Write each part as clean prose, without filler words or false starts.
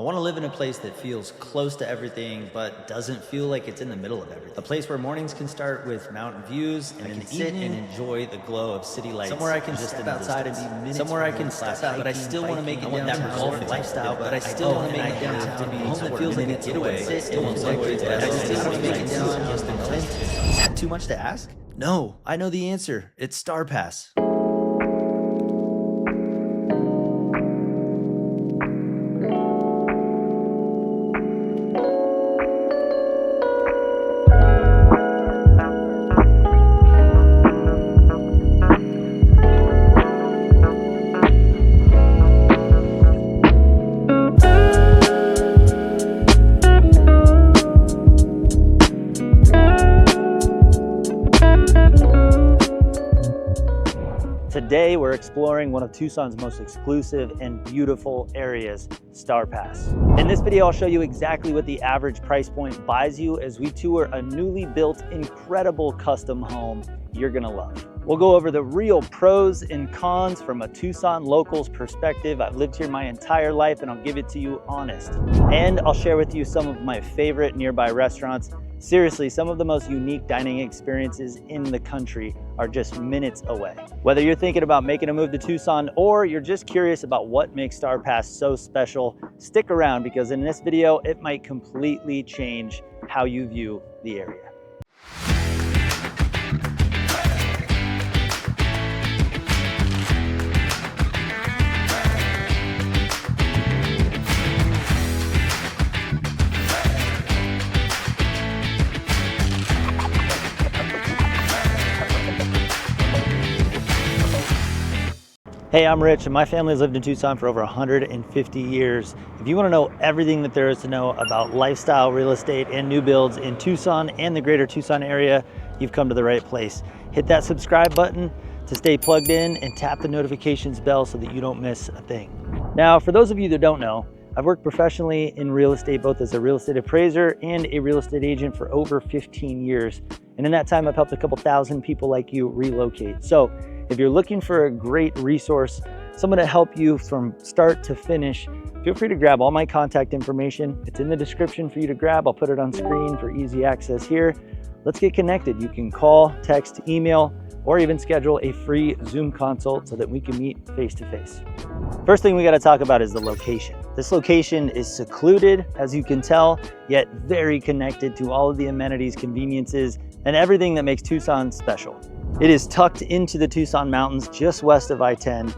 I want to live in a place that feels close to everything, but doesn't feel like it's in the middle of everything. A place where mornings can start with mountain views, and I can sit and enjoy the glow of city lights. Somewhere I can just step outside and be minutes. Somewhere I can step out, but I still want to make it downtown. That lifestyle, but I still want to make it downtown. A home that feels like a getaway. I still want to make it downtown. Is that too much to ask? No, I know the answer. It's Starr Pass. Today, we're exploring one of Tucson's most exclusive and beautiful areas, Starr Pass. In this video, I'll show you exactly what the average price point buys you as we tour a newly built, incredible custom home you're gonna love. We'll go over the real pros and cons from a Tucson local's perspective. I've lived here my entire life and I'll give it to you honest. And I'll share with you some of my favorite nearby restaurants. Seriously, some of the most unique dining experiences in the country are just minutes away. Whether you're thinking about making a move to Tucson or you're just curious about what makes Starr Pass so special, stick around because in this video, it might completely change how you view the area. Hey, I'm Rich and my family has lived in Tucson for over 150 years. If you want to know everything that there is to know about lifestyle, real estate, and new builds in Tucson and the greater Tucson area, you've come to the right place. Hit that subscribe button to stay plugged in and tap the notifications bell so that you don't miss a thing. Now, for those of you that don't know, I've worked professionally in real estate, both as a real estate appraiser and a real estate agent for over 15 years. And in that time, I've helped a couple thousand people like you relocate. So if you're looking for a great resource, someone to help you from start to finish, feel free to grab all my contact information. It's in the description for you to grab. I'll put it on screen for easy access here. Let's get connected. You can call, text, email, or even schedule a free Zoom consult so that we can meet face to face. First thing we got to talk about is the location. This location is secluded, as you can tell, yet very connected to all of the amenities, conveniences, and everything that makes Tucson special. It is tucked into the Tucson mountains just west of I-10.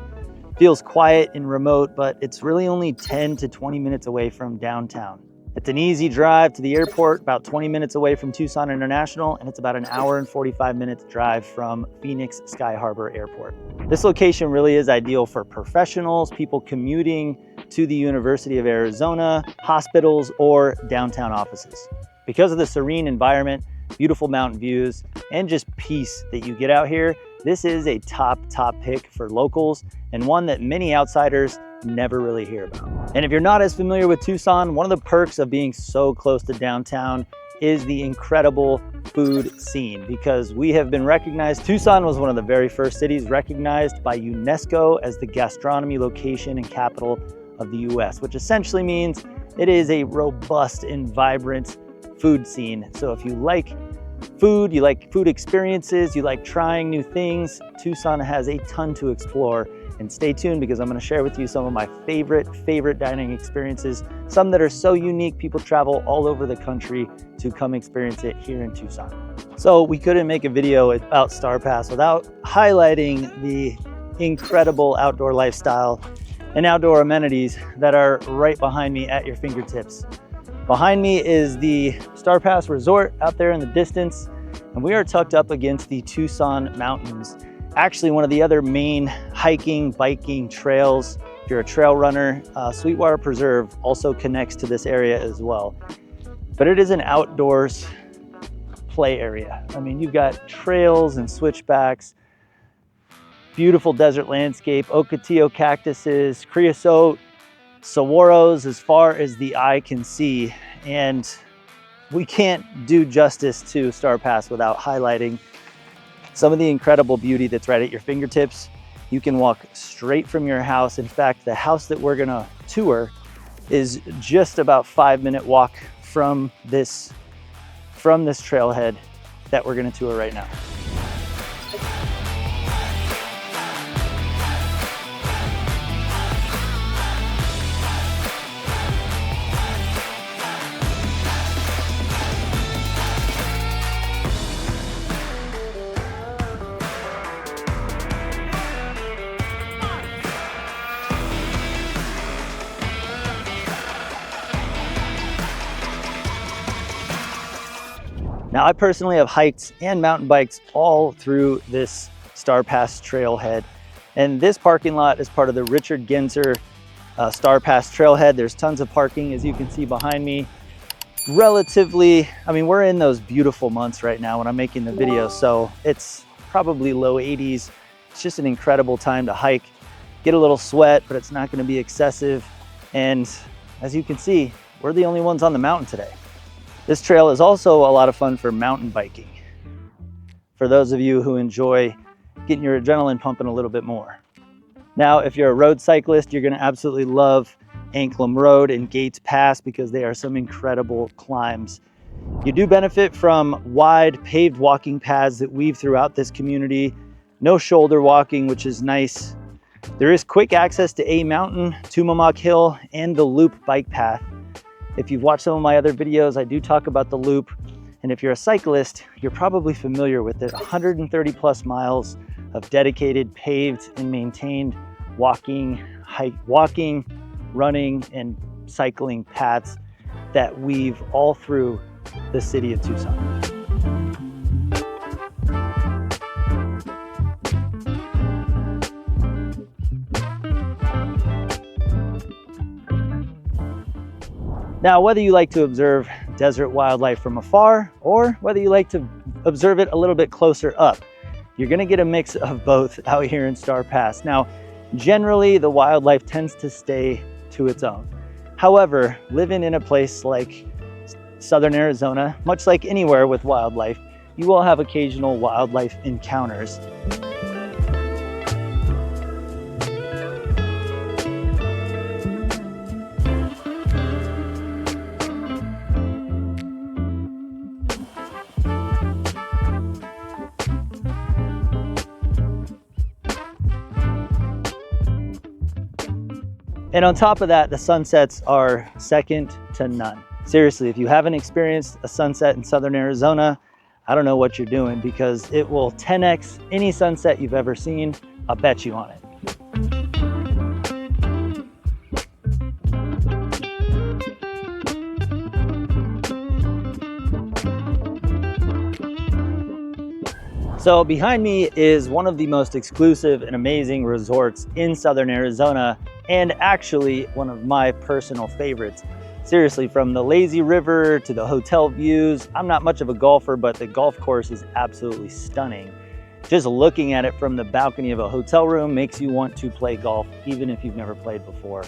Feels quiet and remote, but it's really only 10 to 20 minutes away from downtown. It's an easy drive to the airport, about 20 minutes away from Tucson International, and it's about an hour and 45 minutes drive from Phoenix Sky Harbor Airport. This location really is ideal for professionals, people commuting to the University of Arizona, hospitals, or downtown offices. Because of the serene environment, beautiful mountain views, and just peace that you get out here, this is a top pick for locals and one that many outsiders never really hear about. And if you're not as familiar with Tucson, one of the perks of being so close to downtown is the incredible food scene, because we have been recognized. Tucson was one of the very first cities recognized by UNESCO as the gastronomy location and capital of the US, which essentially means it is a robust and vibrant food scene. So if you like food, you like food experiences, you like trying new things, Tucson has a ton to explore. And stay tuned because I'm going to share with you some of my favorite dining experiences, some that are so unique people travel all over the country to come experience it here in Tucson. So we couldn't make a video about Starr Pass without highlighting the incredible outdoor lifestyle and outdoor amenities that are right behind me at your fingertips. Behind me is the Starr Pass Resort out there in the distance, and we are tucked up against the Tucson Mountains. Actually, one of the other main hiking, biking trails, if you're a trail runner, Sweetwater Preserve also connects to this area as well. But it is an outdoors play area. I mean, you've got trails and switchbacks, beautiful desert landscape, ocotillo cactuses, creosote, saguaros as far as the eye can see. And we can't do justice to Starr Pass without highlighting some of the incredible beauty that's right at your fingertips. You can walk straight from your house. In fact, the house that we're gonna tour is just about 5-minute walk from this trailhead that we're gonna tour right now. Now, I personally have hiked and mountain biked all through this Starr Pass trailhead. And this parking lot is part of the Richard Genzer Starr Pass trailhead. There's tons of parking, as you can see behind me. Relatively, I mean, we're in those beautiful months right now when I'm making the video, so it's probably low 80s. It's just an incredible time to hike, get a little sweat, but it's not gonna be excessive. And as you can see, we're the only ones on the mountain today. This trail is also a lot of fun for mountain biking, for those of you who enjoy getting your adrenaline pumping a little bit more. Now, if you're a road cyclist, you're gonna absolutely love Anklam Road and Gates Pass because they are some incredible climbs. You do benefit from wide paved walking paths that weave throughout this community. No shoulder walking, which is nice. There is quick access to A Mountain, Tumamock Hill, and the Loop bike path. If you've watched some of my other videos, I do talk about the Loop. And if you're a cyclist, you're probably familiar with it. 130 plus miles of dedicated, paved, and maintained walking, running, and cycling paths that weave all through the city of Tucson. Now, whether you like to observe desert wildlife from afar or whether you like to observe it a little bit closer up, you're gonna get a mix of both out here in Starr Pass. Now, generally the wildlife tends to stay to its own. However, living in a place like Southern Arizona, much like anywhere with wildlife, you will have occasional wildlife encounters. And on top of that, the sunsets are second to none. Seriously, if you haven't experienced a sunset in Southern Arizona, I don't know what you're doing because it will 10x any sunset you've ever seen. I'll bet you on it. So behind me is one of the most exclusive and amazing resorts in Southern Arizona, and actually one of my personal favorites. Seriously, from the lazy river to the hotel views, I'm not much of a golfer, but the golf course is absolutely stunning. Just looking at it from the balcony of a hotel room makes you want to play golf, even if you've never played before.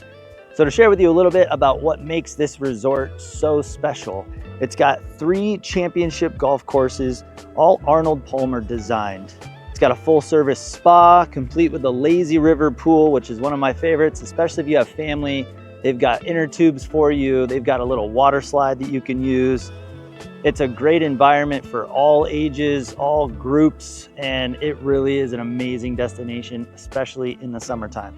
So to share with you a little bit about what makes this resort so special, it's got 3 championship golf courses, all Arnold Palmer designed. It's got a full service spa, complete with a lazy river pool, which is one of my favorites, especially if you have family. They've got inner tubes for you. They've got a little water slide that you can use. It's a great environment for all ages, all groups, and it really is an amazing destination, especially in the summertime.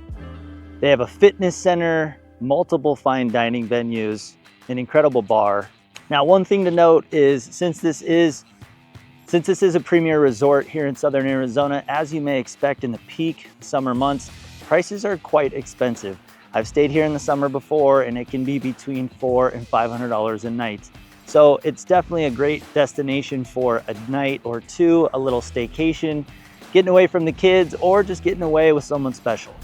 They have a fitness center, multiple fine dining venues, an incredible bar. Now, one thing to note is since this is a premier resort here in Southern Arizona, as you may expect in the peak summer months, prices are quite expensive. I've stayed here in the summer before and it can be between $400 and $500 a night. So it's definitely a great destination for a night or two, a little staycation, getting away from the kids, or just getting away with someone special.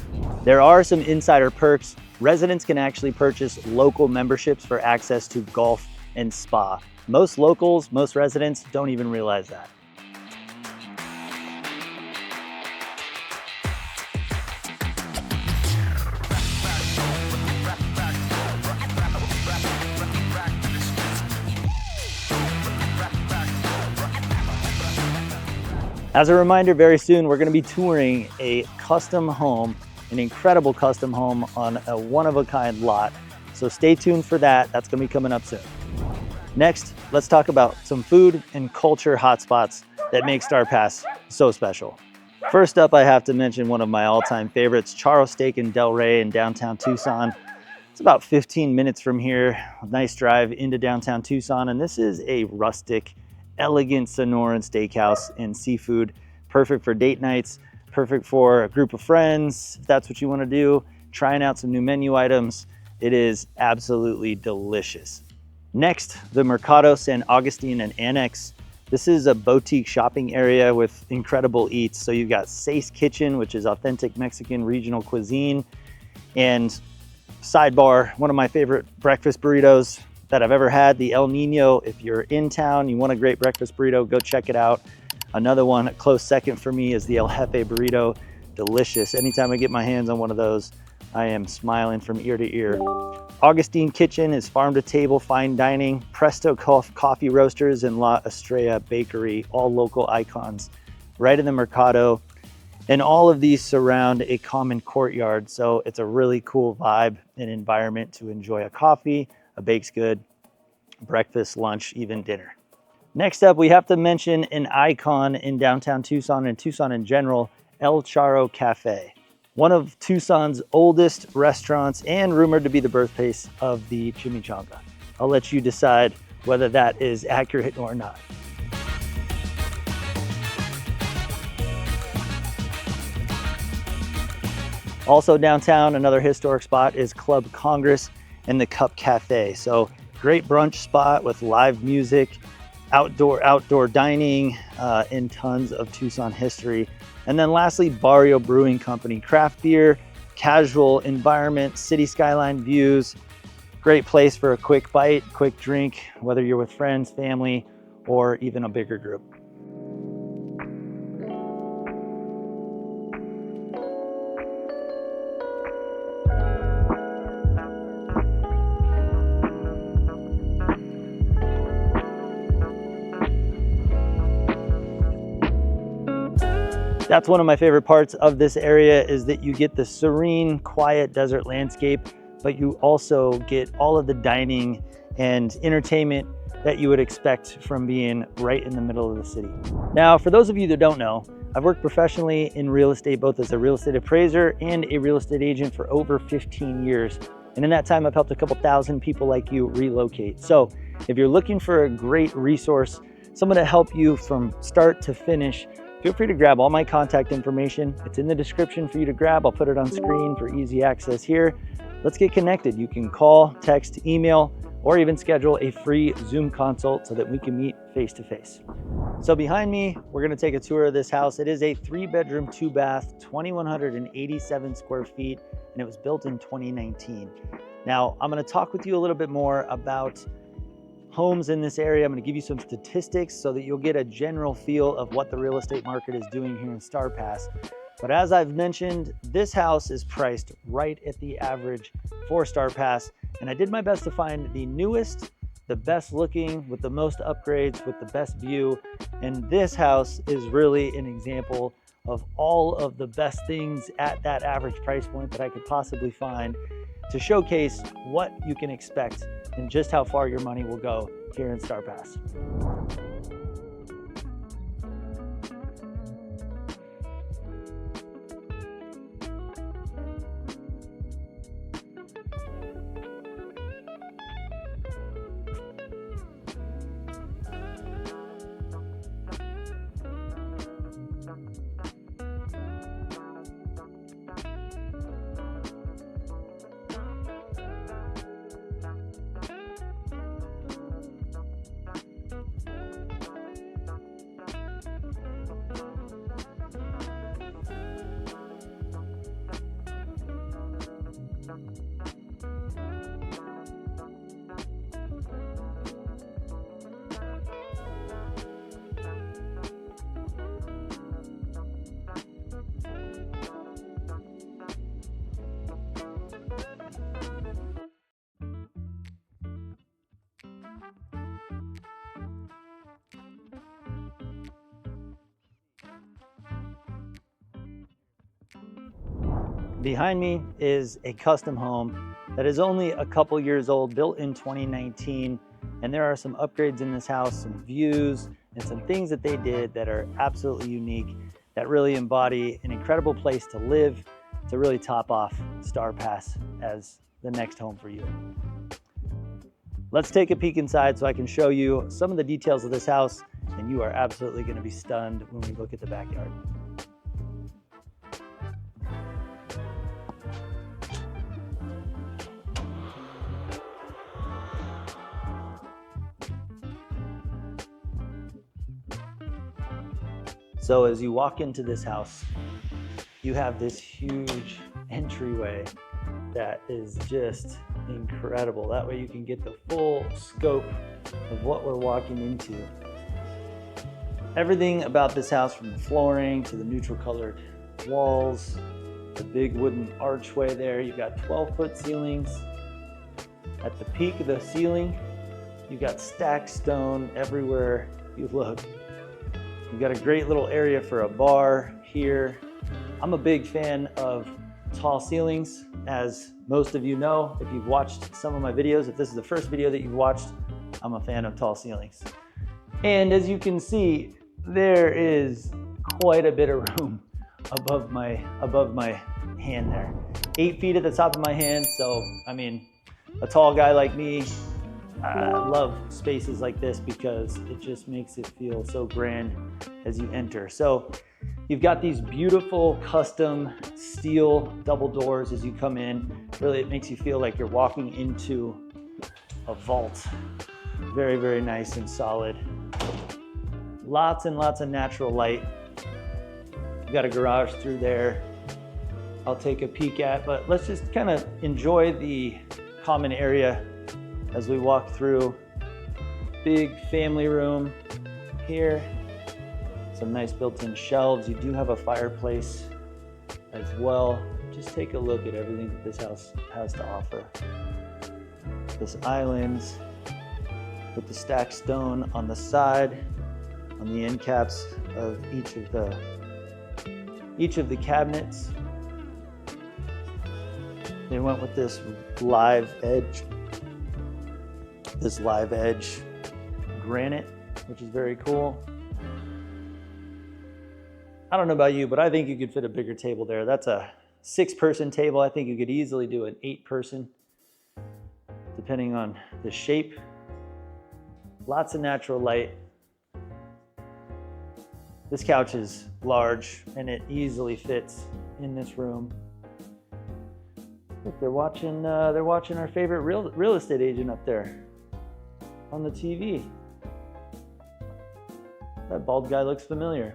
There are some insider perks. Residents can actually purchase local memberships for access to golf and spa. Most locals, most residents don't even realize that. As a reminder, very soon we're going to be touring a custom home, an incredible custom home on a one-of-a-kind lot So stay tuned for that. That's gonna be coming up soon. Next, let's talk about some food and culture hotspots that make Starr Pass so special. First up, I have to mention one of my all-time favorites, Charro Steak in Del Rey in downtown Tucson. It's about 15 minutes from here, a nice drive into downtown Tucson, and this is a rustic, elegant Sonoran steakhouse and seafood, perfect for date nights, perfect for a group of friends, if that's what you want to do, trying out some new menu items. It is absolutely delicious. Next, the Mercado San Agustin and Annex. This is a boutique shopping area with incredible eats. So you've got Seis Kitchen, which is authentic Mexican regional cuisine. And sidebar, one of my favorite breakfast burritos that I've ever had, the El Nino. If you're in town, you want a great breakfast burrito, go check it out. Another one, a close second for me, is the El Jefe burrito. Delicious. Anytime I get my hands on one of those, I am smiling from ear to ear. Augustine Kitchen is farm to table fine dining. Presto Coffee Roasters and La Estrella Bakery, all local icons, right in the Mercado. And all of these surround a common courtyard, so it's a really cool vibe and environment to enjoy a coffee, a baked good, breakfast, lunch, even dinner. Next up, we have to mention an icon in downtown Tucson and Tucson in general, El Charro Cafe. One of Tucson's oldest restaurants and rumored to be the birthplace of the chimichanga. I'll let you decide whether that is accurate or not. Also downtown, another historic spot is Club Congress and the Cup Cafe. So great brunch spot with live music, outdoor dining, and tons of Tucson history. And then lastly, Barrio Brewing Company, craft beer, casual environment, city skyline views, great place for a quick bite, quick drink, whether you're with friends, family, or even a bigger group. That's one of my favorite parts of this area, is that you get the serene, quiet desert landscape, but you also get all of the dining and entertainment that you would expect from being right in the middle of the city. Now, for those of you that don't know, I've worked professionally in real estate, both as a real estate appraiser and a real estate agent for over 15 years. And in that time, I've helped a couple thousand people like you relocate. So if you're looking for a great resource, someone to help you from start to finish, feel free to grab all my contact information. It's in the description for you to grab. I'll put it on screen for easy access here. Let's get connected. You can call, text, email, or even schedule a free Zoom consult so that we can meet face to face. So behind me, we're gonna take a tour of this house. It is a 3-bedroom, 2-bath, 2,187 square feet, and it was built in 2019. Now, I'm gonna talk with you a little bit more about homes in this area. I'm gonna give you some statistics so that you'll get a general feel of what the real estate market is doing here in Starr Pass. But as I've mentioned, this house is priced right at the average for Starr Pass, and I did my best to find the newest, the best looking, with the most upgrades, with the best view. And this house is really an example of all of the best things at that average price point that I could possibly find to showcase what you can expect and just how far your money will go here in Starr Pass. Behind me is a custom home that is only a couple years old, built in 2019. And there are some upgrades in this house, some views, and some things that they did that are absolutely unique, that really embody an incredible place to live, to really top off Starr Pass as the next home for you. Let's take a peek inside so I can show you some of the details of this house, and you are absolutely going to be stunned when we look at the backyard. So as you walk into this house, you have this huge entryway that is just incredible. That way you can get the full scope of what we're walking into. Everything about this house, from the flooring to the neutral colored walls, the big wooden archway there. You've got 12-foot ceilings. At the peak of the ceiling, you've got stacked stone everywhere you look. You've got a great little area for a bar here. I'm a big fan of tall ceilings, as most of you know if you've watched some of my videos. If this is the first video that you've watched, I'm a fan of tall ceilings. And as you can see, there is quite a bit of room above my hand there. 8 feet at the top of my hand, so I mean, a tall guy like me, I love spaces like this because it just makes it feel so grand as you enter. So you've got these beautiful custom steel double doors as you come in. Really, it makes you feel like you're walking into a vault. Very, very nice and solid. Lots and lots of natural light. You've got a garage through there I'll take a peek at, but let's just kind of enjoy the common area as we walk through. Big family room here. Some nice built-in shelves. You do have a fireplace as well. Just take a look at everything that this house has to offer. This island with the stacked stone on the side, on the end caps of each of the cabinets. They went with this live edge granite, which is very cool. I don't know about you, but I think you could fit a bigger table there. That's a 6-person table. I think you could easily do an 8-person, depending on the shape. Lots of natural light. This couch is large and it easily fits in this room. Look, they're watching our favorite real estate agent up there on the TV. That bald guy looks familiar.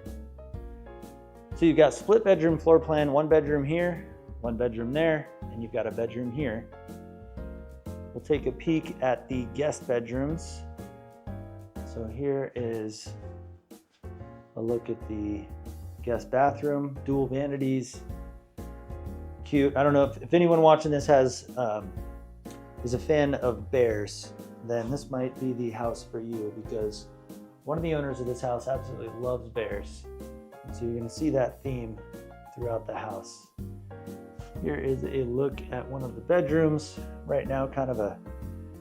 So you've got split bedroom floor plan, 1 bedroom here, 1 bedroom there, and you've got a bedroom here. We'll take a peek at the guest bedrooms. So here is a look at the guest bathroom, dual vanities. Cute. I don't know if anyone watching this is a fan of bears, then this might be the house for you, because one of the owners of this house absolutely loves bears. And so you're going to see that theme throughout the house. Here is a look at one of the bedrooms. Right now, kind of a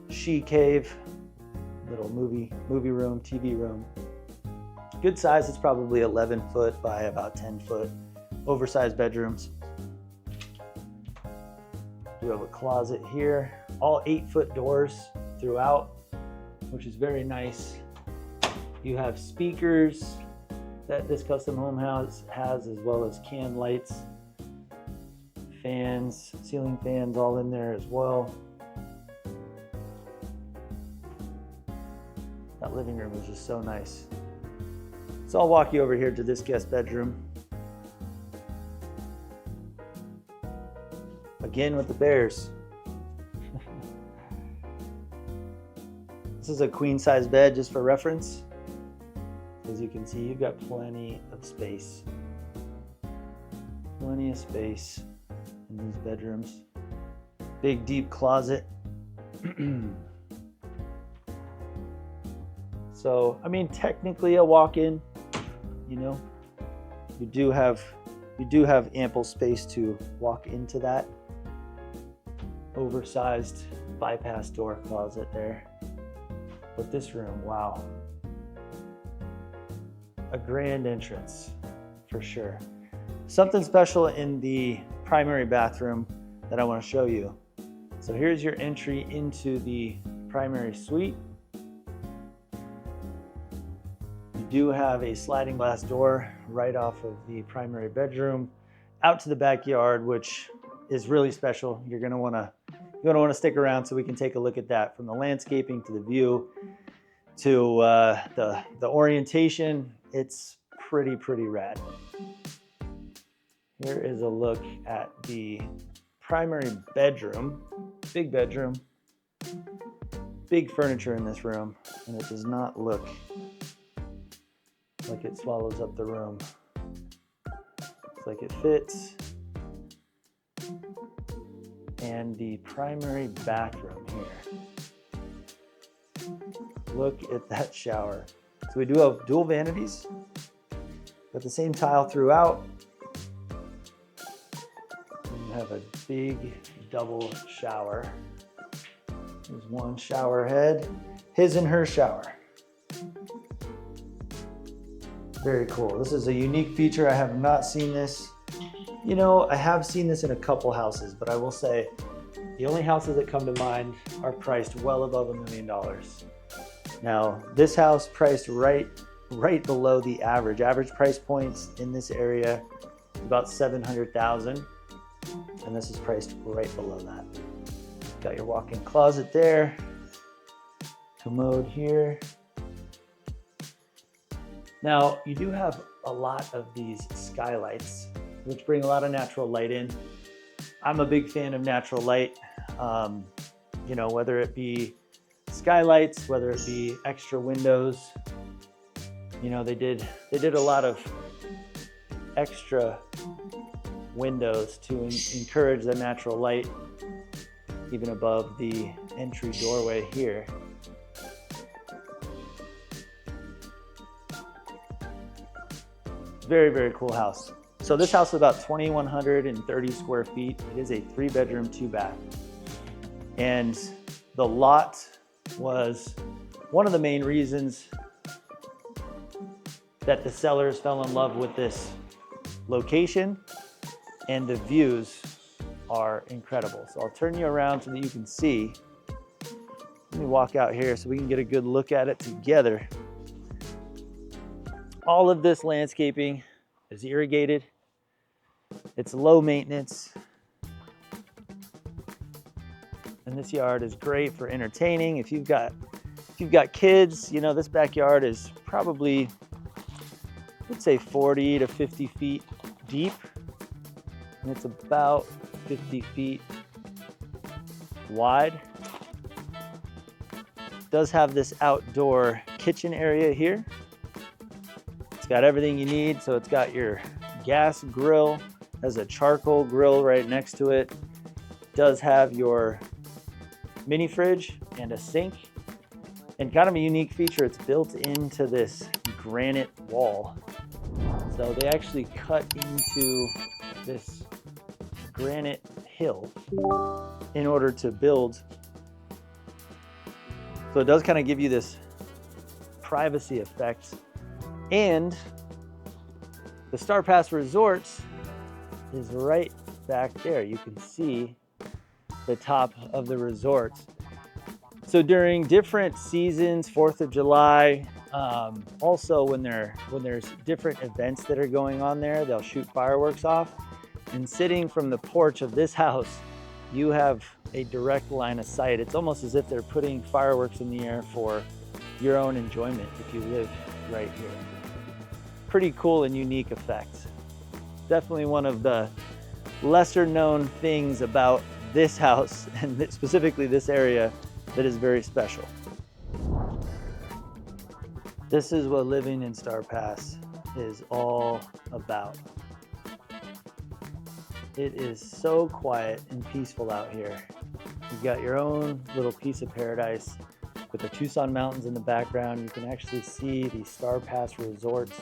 she cave, little movie room, TV room. Good size. It's probably 11 foot by about 10 foot. Oversized bedrooms. We have a closet here. All 8-foot doors throughout, which is very nice. You have speakers that this custom home house has, as well as can lights, fans, ceiling fans all in there as well. That living room is just so nice. So I'll walk you over here to this guest bedroom. Again with the bears. This is a queen size bed, just for reference. As you can see, you've got plenty of space. Plenty of space in these bedrooms. Big deep closet. So, I mean, technically a walk-in, you know, you do have ample space to walk into that. oversized bypass door closet there. But this room, wow. A grand entrance for sure. Something special in the primary bathroom that I want to show you. So here's your entry into the primary suite. You do have a sliding glass door right off of the primary bedroom out to the backyard, which is really special. You're gonna wanna stick around so we can take a look at that, from the landscaping to the view to the orientation. It's pretty rad. Here is a look at the primary bedroom. Big bedroom, big furniture in this room, and it does not look like it swallows up the room. Looks like it fits. And the primary bathroom here. Look at that shower. So we do have dual vanities, got the same tile throughout. And you have a big double shower. There's one shower head, his and her shower. Very cool. This is a unique feature. I have not seen this. You know, I have seen this in a couple houses, but I will say the only houses that come to mind are priced well above $1 million. Now, this house priced right below the average. Average price points in this area about $700,000, and this is priced right below that. Got your walk-in closet there, commode here. Now, you do have a lot of these skylights, which bring a lot of natural light in. I'm a big fan of natural light, you know, whether it be skylights, whether it be extra windows. You know, they did a lot of extra windows to encourage the natural light, even above the entry doorway here. Very cool house. So this house is about 2,130 square feet. It is a 3-bedroom, 2-bath. And the lot was one of the main reasons that the sellers fell in love with this location, and the views are incredible. So I'll turn you around so that you can see. Let me walk out here so we can get a good look at it together. All of this landscaping is irrigated. It's low maintenance. And this yard is great for entertaining. If you've got kids, you know, this backyard is probably, let's say 40 to 50 feet deep. And it's about 50 feet wide. It does have this outdoor kitchen area here. It's got everything you need. So it's got your gas grill, has a charcoal grill right next to it. It does have your mini fridge and a sink. And kind of a unique feature, it's built into this granite wall. So they actually cut into this granite hill in order to build. So it does kind of give you this privacy effect. And the Starr Pass Resort is right back there. You can see the top of the resort. So during different seasons, 4th of July, also when there's different events that are going on there, they'll shoot fireworks off. And sitting from the porch of this house, you have a direct line of sight. It's almost as if they're putting fireworks in the air for your own enjoyment if you live right here. Pretty cool and unique effect. Definitely one of the lesser known things about this house, and specifically this area, that is very special. This is what living in Starr Pass is all about. It is so quiet and peaceful out here. You've got your own little piece of paradise with the Tucson mountains in the background. You can actually see the Starr Pass resorts.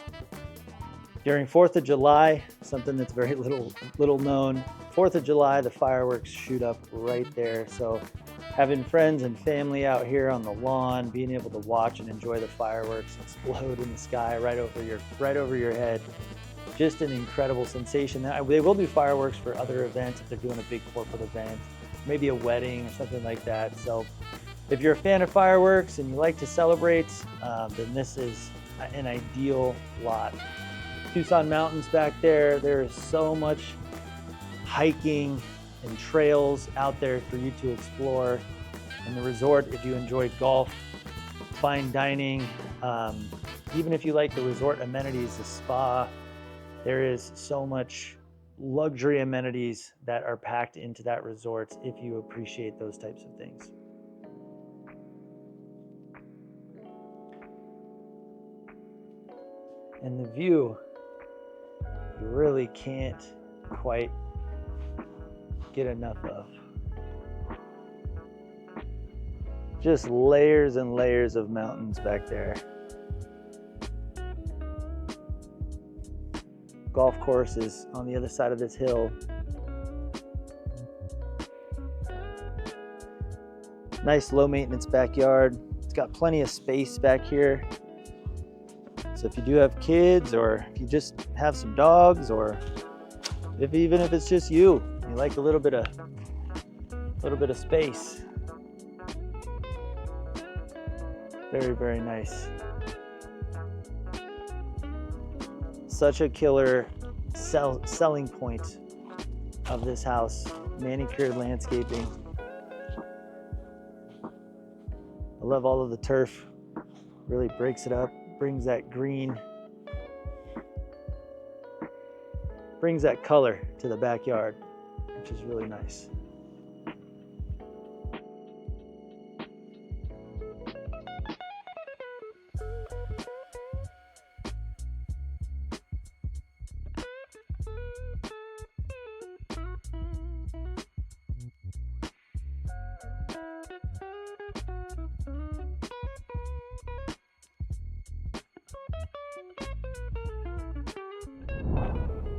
During 4th of July, something that's very little known, 4th of July, the fireworks shoot up right there. So having friends and family out here on the lawn, being able to watch and enjoy the fireworks explode in the sky right over your head, just an incredible sensation. They will do fireworks for other events if they're doing a big corporate event, maybe a wedding or something like that. So if you're a fan of fireworks and you like to celebrate, then this is an ideal lot. Tucson Mountains back there. There is so much hiking and trails out there for you to explore. And the resort, if you enjoy golf, fine dining, even if you like the resort amenities, the spa, there is so much luxury amenities that are packed into that resort if you appreciate those types of things. And the view, you really can't quite get enough of. Just layers and layers of mountains back there. Golf course is on the other side of this hill. Nice low maintenance backyard. It's got plenty of space back here. So if you do have kids, or if you just have some dogs, or even if it's just you like a little bit of space. Very, very nice. Such a killer selling point of this house. Manicured landscaping. I love all of the turf. Really breaks it up, brings that green, brings that color to the backyard, which is really nice.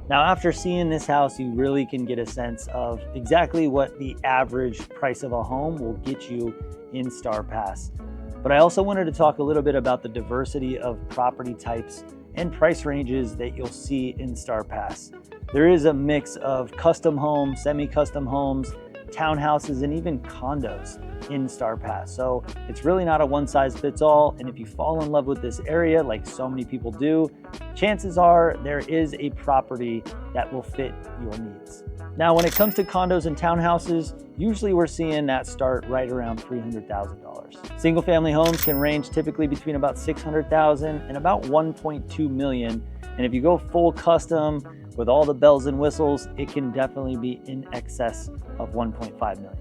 Now, after seeing this house, you really can get a sense of exactly what the average price of a home will get you in Starr Pass. But I also wanted to talk a little bit about the diversity of property types and price ranges that you'll see in Starr Pass. There is a mix of custom homes, semi-custom homes, townhouses, and even condos in Starr Pass. So it's really not a one-size-fits-all. And if you fall in love with this area, like so many people do, chances are there is a property that will fit your needs. Now, when it comes to condos and townhouses, usually we're seeing that start right around $300,000. Single-family homes can range typically between about $600,000 and about $1.2 million. And if you go full custom with all the bells and whistles, it can definitely be in excess of $1.5 million.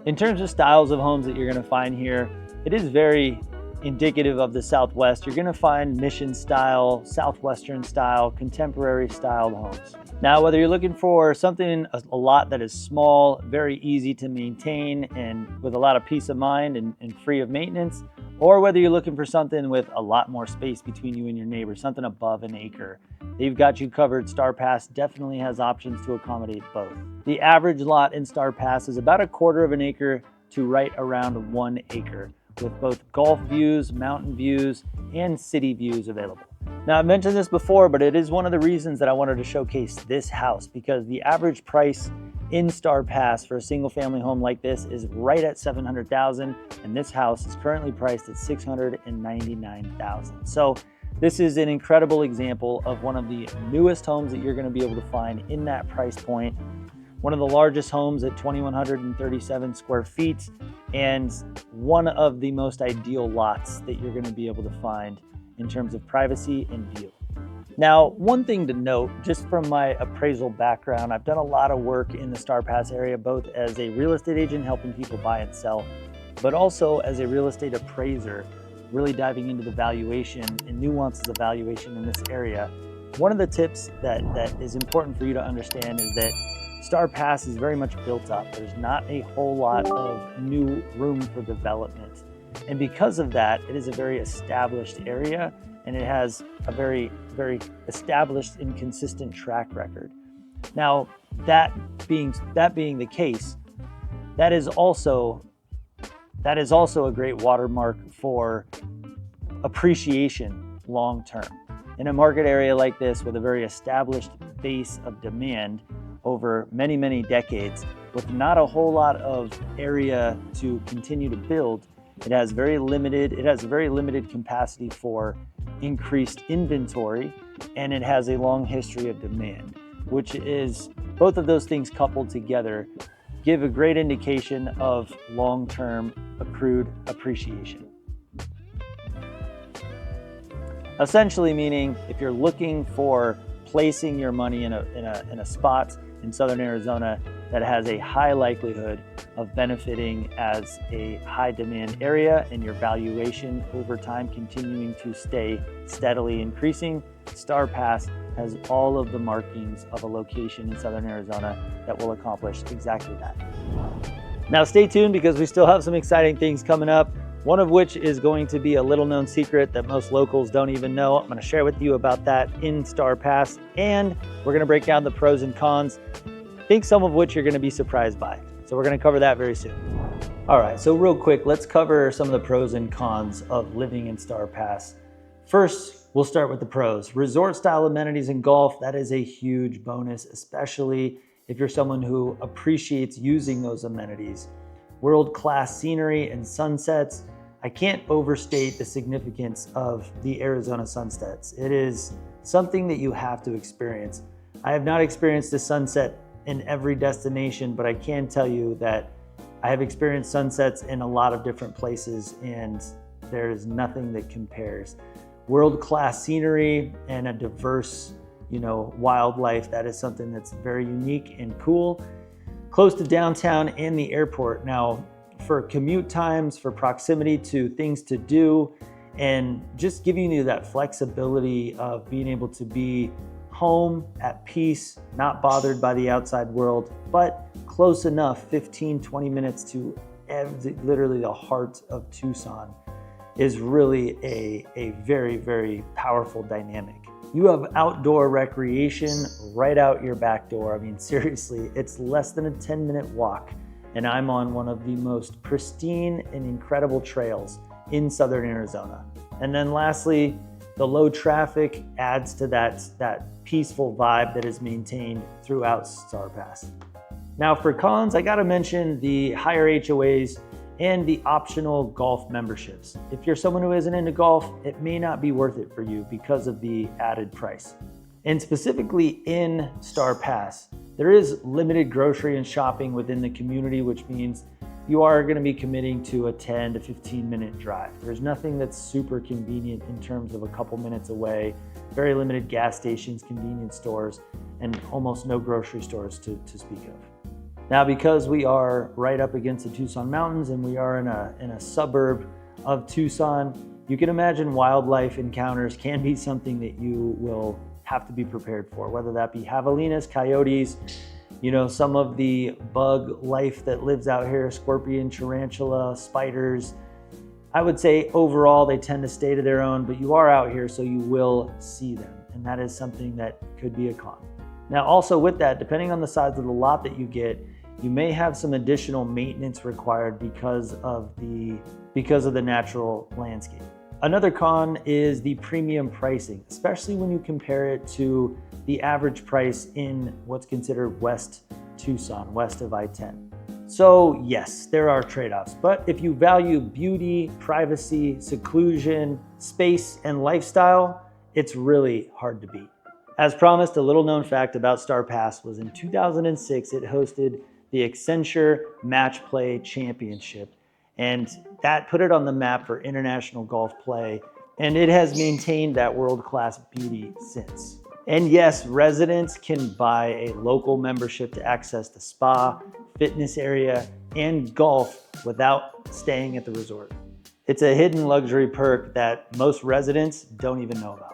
In terms of styles of homes that you're going to find here, it is very indicative of the Southwest. You're going to find mission style, Southwestern style, contemporary styled homes. Now, whether you're looking for something, a lot that is small, very easy to maintain, and with a lot of peace of mind and free of maintenance, or whether you're looking for something with a lot more space between you and your neighbor, something above an acre, they've got you covered. Starr Pass definitely has options to accommodate both. The average lot in Starr Pass is about 1/4 of an acre to right around 1 acre, with both golf views, mountain views, and city views available. Now, I've mentioned this before, but it is one of the reasons that I wanted to showcase this house, because the average price in Starr Pass for a single family home like this is right at $700,000, and this house is currently priced at $699,000. So this is an incredible example of one of the newest homes that you're going to be able to find in that price point. One of the largest homes at 2,137 square feet, and one of the most ideal lots that you're going to be able to find in terms of privacy and view. Now, one thing to note, just from my appraisal background, I've done a lot of work in the Starr Pass area, both as a real estate agent helping people buy and sell, but also as a real estate appraiser, really diving into the valuation and nuances of valuation in this area. One of the tips that is important for you to understand is that Starr Pass is very much built up. There's not a whole lot of new room for development. And because of that, it is a very established area, and it has a very, very established and consistent track record. Now, that being the case, that is also a great watermark for appreciation long term. In a market area like this with a very established base of demand over many, many decades, with not a whole lot of area to continue to build, it has very limited capacity for increased inventory, and it has a long history of demand, which is both of those things coupled together give a great indication of long-term accrued appreciation. Essentially meaning if you're looking for placing your money in a spot in Southern Arizona that has a high likelihood of benefiting as a high demand area and your valuation over time continuing to stay steadily increasing, Starr Pass has all of the markings of a location in Southern Arizona that will accomplish exactly that. Now stay tuned because we still have some exciting things coming up, one of which is going to be a little known secret that most locals don't even know. I'm going to share with you about that in Starr Pass, and we're going to break down the pros and cons, I think some of which you're going to be surprised by. So we're going to cover that very soon. All right, so real quick, let's cover some of the pros and cons of living in Starr Pass. First, we'll start with the pros. Resort style amenities and golf, that is a huge bonus, especially if you're someone who appreciates using those amenities. World-class scenery and sunsets. I can't overstate the significance of the Arizona sunsets. It is something that you have to experience. I have not experienced a sunset in every destination, but I can tell you that I have experienced sunsets in a lot of different places, and there is nothing that compares. World-class scenery and a diverse, wildlife, that is something that's very unique and cool. Close to downtown and the airport. Now, for commute times, for proximity to things to do, and just giving you that flexibility of being able to be home at peace, not bothered by the outside world, but close enough, 15, 20 minutes to literally the heart of Tucson, is really a very, very powerful dynamic. You have outdoor recreation right out your back door. I mean, seriously, it's less than a 10-minute walk, and I'm on one of the most pristine and incredible trails in Southern Arizona. And then lastly, the low traffic adds to that peaceful vibe that is maintained throughout Starr Pass. Now for cons, I gotta mention the higher HOAs and the optional golf memberships. If you're someone who isn't into golf, it may not be worth it for you because of the added price. And specifically in Starr Pass, there is limited grocery and shopping within the community, which means you are gonna be committing to a 10 to 15 minute drive. There's nothing that's super convenient in terms of a couple minutes away, very limited gas stations, convenience stores, and almost no grocery stores to speak of. Now, because we are right up against the Tucson mountains and we are in a suburb of Tucson, you can imagine wildlife encounters can be something that you will have to be prepared for, whether that be javelinas, coyotes, some of the bug life that lives out here, scorpion, tarantula, spiders. I would say overall they tend to stay to their own, but you are out here, so you will see them, and that is something that could be a con. Now, also with that, depending on the size of the lot that you get, you may have some additional maintenance required because of the natural landscape. Another con is the premium pricing, especially when you compare it to the average price in what's considered West Tucson, west of I-10. So yes, there are trade-offs, but if you value beauty, privacy, seclusion, space, and lifestyle, it's really hard to beat. As promised, a little known fact about Starr Pass was in 2006, it hosted the Accenture Match Play Championship, and that put it on the map for international golf play, and it has maintained that world-class beauty since. And yes, residents can buy a local membership to access the spa, fitness area, and golf without staying at the resort. It's a hidden luxury perk that most residents don't even know about.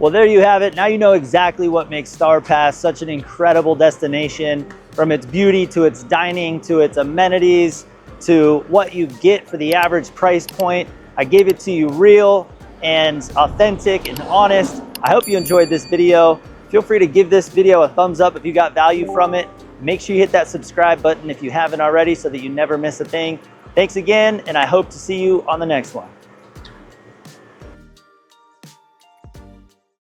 Well, there you have it. Now you know exactly what makes Starr Pass such an incredible destination, from its beauty to its dining to its amenities to what you get for the average price point. I gave it to you real and authentic and honest. I hope you enjoyed this video. Feel free to give this video a thumbs up if you got value from it. Make sure you hit that subscribe button if you haven't already so that you never miss a thing. Thanks again, and I hope to see you on the next one.